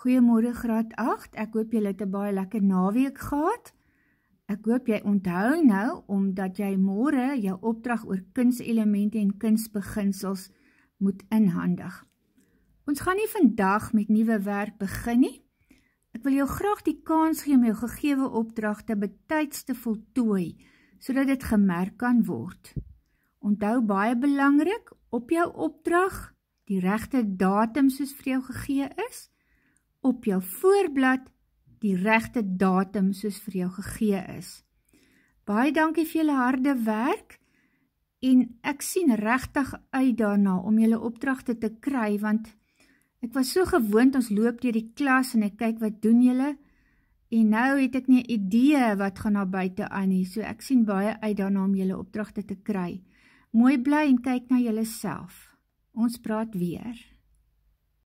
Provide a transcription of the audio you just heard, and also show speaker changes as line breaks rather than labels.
Goeiemôre graad 8, ek hoop julle het 'n baie lekker naweek gehad. Ek hoop jy onthou nou, omdat jy môre jou opdrag oor kunselemente en kunsbeginsels moet inhandig. Ons gaan nie vandag met nuwe werk begin nie. Ek wil jou graag die kans gee om jou gegewe opdragte betyds te voltooi, sodat dit gemerk kan word. Onthou baie belangrik, op jou opdrag, die regte datum soos vir jou gegee is, op jou voorblad, die regte datum soos vir jou gegee is. Baie dankie vir julle harde werk, en ek sien regtig uit daarna om julle opdragte te kry, want ek was so gewoond, ons loop deur die klas en ek kyk wat doen julle, en nou het ek nie 'n idee wat gaan na buite aan nie, so ek sien baie uit daarna om julle opdragte te kry. Mooi bly en kyk na julle self. Ons praat weer.